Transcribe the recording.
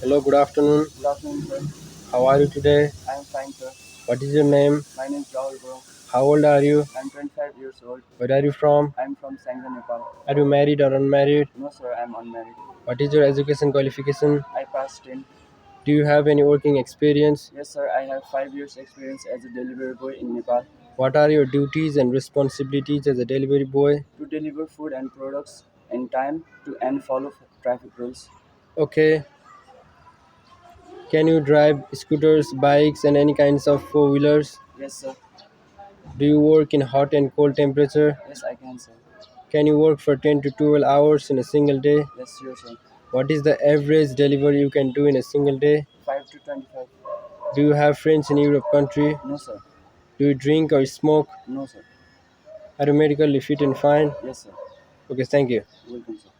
Hello, good afternoon. Good afternoon, sir. How are you today? I am fine, sir. What is your name? My name is Rahul, bro. How old are you? I am 25 years old. Where are you from? I am from Sangha, Nepal. Are you married or unmarried? No, sir, I am unmarried. What is your education qualification? I passed 10. Do you have any working experience? Yes, sir, I have 5 years experience as a delivery boy in Nepal What are your duties and responsibilities as a delivery boy? to deliver food and products in time to and follow traffic rules. Okay. Can you drive scooters, bikes, and any kinds of four wheelers? Yes, sir. Do you work in hot and cold temperature? Yes, I can, sir. Can you work for 10 to 12 hours in a single day? Yes, sure, sir. What is the average delivery you can do in a single day? 5 to 25. Do you have friends in Europe country? No, sir. Do you drink or smoke? No, sir. Are you medically fit and fine? Yes, sir. Okay, thank you. Welcome, sir.